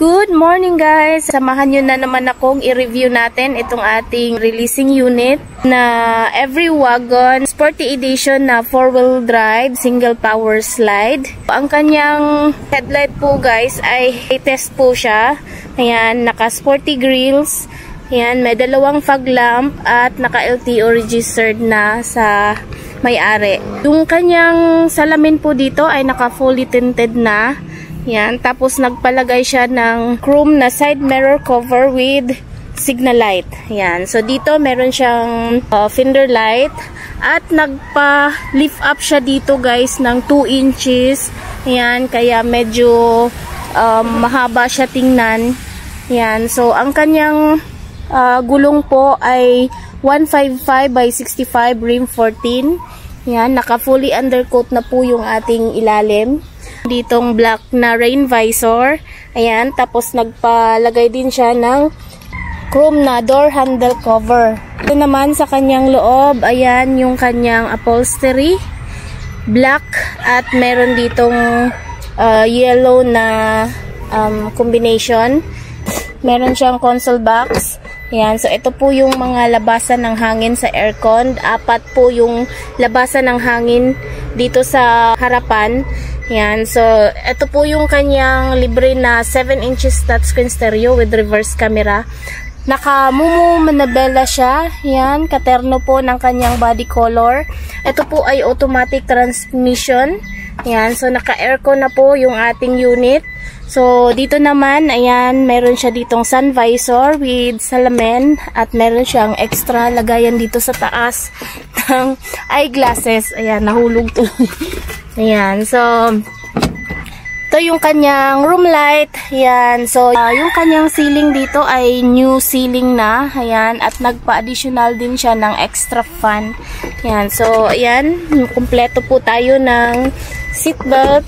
Good morning guys! Samahan nyo na naman akong i-review natin itong ating releasing unit na every wagon sporty edition na 4-wheel drive single power slide. Ang kanyang headlight po guys ay test po siya. Ayan, naka sporty grills. Ayan, may dalawang fog lamp at naka LTO registered na sa may-ari. Yung kanyang salamin po dito ay naka fully tinted na. Yan, tapos nagpalagay siya ng chrome na side mirror cover with signal light. Yan, so dito meron siyang fender light at nagpa-lift up siya dito guys ng 2 inches. Yan, kaya medyo mahaba siya tingnan. Yan, so ang kanyang gulong po ay 155 by 65 rim 14. Yan, naka fully undercoat na po yung ating ilalim. Ditong black na rain visor. Ayan, tapos nagpalagay din siya ng chrome na door handle cover. Ito naman sa kanyang loob, ayan yung kanyang upholstery. Black at meron ditong yellow na combination. Meron siyang console box. Ayan, so ito po yung mga labasan ng hangin sa aircon. 4 po yung labasan ng hangin dito sa harapan. Ayan, so ito po yung kanyang libre na 7 inches touchscreen stereo with reverse camera. Naka-Mumu Manabela siya. Ayan, katerno po ng kanyang body color. Ito po ay automatic transmission. Ayan, so naka-aircon na po yung ating unit. So, dito naman, ayan, meron siya ditong sun visor with salamin at meron siyang extra lagayan dito sa taas ng eyeglasses. Ayan, nahulog tuloy. Ayan, so, ito yung kanyang room light. Ayan, so, yung kanyang ceiling dito ay new ceiling na. Ayan, at nagpa-additional din siya ng extra fan. Ayan, so, ayan, kumpleto po tayo ng seatbelt.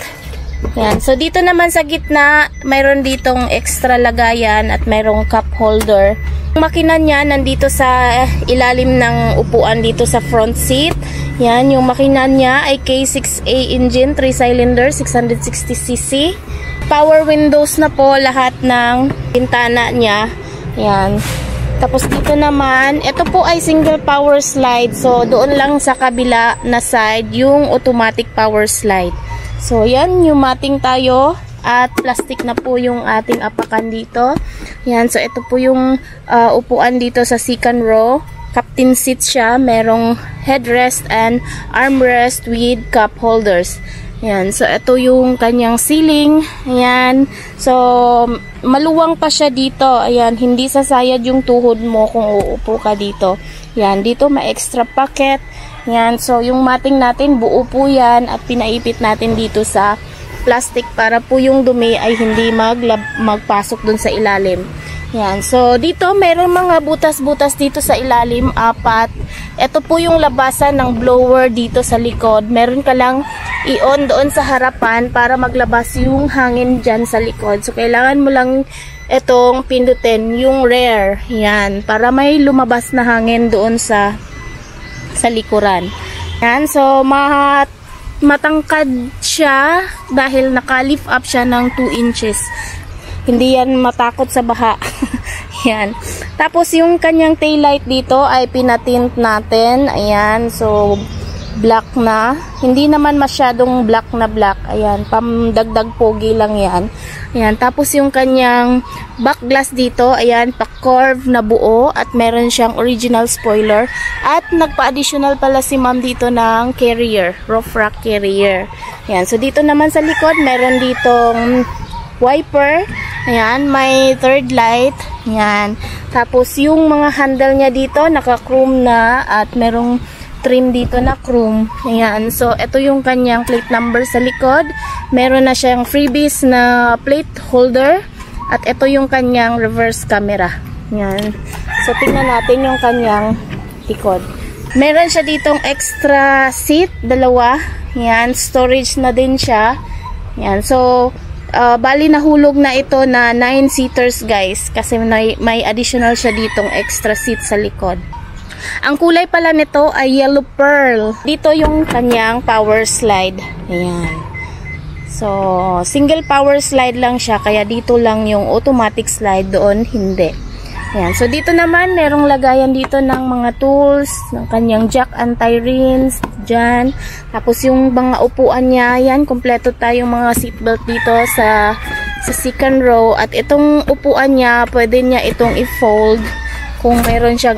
Yan. So, dito naman sa gitna, mayroon ditong extra lagayan at mayroong cup holder. Yung makina niya nandito sa ilalim ng upuan dito sa front seat. Yan. Yung makina niya ay K6A engine, 3 cylinder, 660cc. Power windows na po lahat ng bintana niya. Yan. Tapos dito naman, ito po ay single power slide. So, doon lang sa kabila na side yung automatic power slide. So, yan, pneumatic tayo at plastic na po yung ating apakan dito. Yan, so ito po yung upuan dito sa second row. Captain seat siya, merong headrest and armrest with cup holders. Yan, so ito yung kanyang ceiling. Ayan, so maluwang pa siya dito. Ayan, hindi sasayad yung tuhod mo kung uupo ka dito. Yan, dito may extra pocket. Yan, so yung mating natin buo po yan at pinaipit natin dito sa plastic para po yung dumi ay hindi magpasok dun sa ilalim. Yan, so dito mayroong mga butas-butas dito sa ilalim, 4. Ito po yung labasan ng blower dito sa likod. Meron ka lang i-on doon sa harapan para maglabas yung hangin dyan sa likod. So kailangan mo lang itong pindutin, yung rear. Yan, para may lumabas na hangin doon sa likuran. Yan, so matangkad siya dahil naka-lift up siya ng 2 inches. Hindi yan matakot sa baha. Yan. Tapos yung kanyang taillight dito ay pinatint natin. Ayan, so black na. Hindi naman masyadong black na black. Ayan, pamdagdag pogi lang yan. Ayan, tapos yung kanyang back glass dito, ayan, pa-curve na buo at meron siyang original spoiler. At nagpa-additional pala si ma'am dito ng carrier, roof rack carrier. Ayan, so dito naman sa likod, meron ditong wiper. Ayan, may third light. Ayan, tapos yung mga handle niya dito, naka-chrome na at merong trim dito na chrome. Ayan, so ito yung kanyang plate number sa likod. Meron na siyang freebies na plate holder at ito yung kanyang reverse camera. Ayan, so tingnan natin yung kanyang likod. Meron siya ditong extra seat, 2. Ayan, storage na din siya. Ayan, so bali nahulog na ito na 9-seaters guys kasi may additional siya ditong extra seat sa likod. Ang kulay pala nito ay yellow pearl. Dito yung kanyang power slide. Ayan. So, single power slide lang siya, kaya dito lang yung automatic slide, doon hindi. Ayan. So, dito naman, merong lagayan dito ng mga tools, ng kanyang jack anti-rinse, dyan. Tapos, yung mga upuan niya, yan, kompleto tayong mga seatbelt dito sa second row. At itong upuan niya, pwede niya itong i-fold kung meron siyang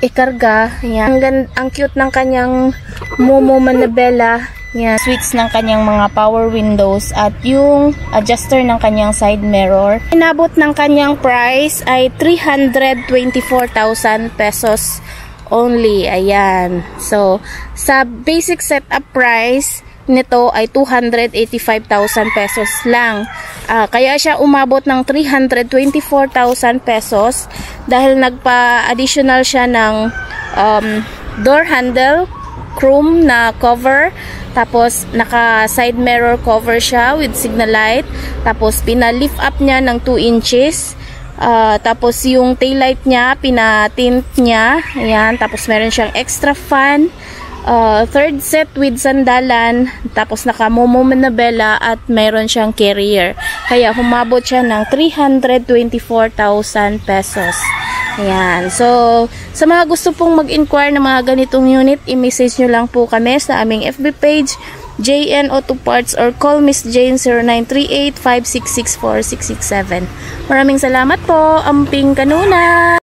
ikarga. Ayan. Ang cute ng kanyang Momo Manabela. Yan, switch ng kanyang mga power windows at yung adjuster ng kanyang side mirror. Inabot ng kanyang price ay 324,000 pesos only. Ayan. So, sa basic setup price nito ay 285,000 pesos lang. Kaya siya umabot ng 324,000 pesos dahil nagpa-additional siya ng door handle, chrome na cover, tapos naka side mirror cover siya with signal light, tapos pina-lift up niya ng 2 inches, tapos yung tail light niya pina-tint niya, ayan, tapos meron siyang extra fan, third set with sandalan, tapos naka Momo Manabela at meron siyang carrier, kaya humabot siya ng 324,000 pesos. Ayan. So, sa mga gusto pong mag-inquire ng mga ganitong unit, i-message nyo lang po kami sa aming FB page, JN Auto Parts, or call Miss Jane 0938-5664667. Maraming salamat po. Amping kanuna!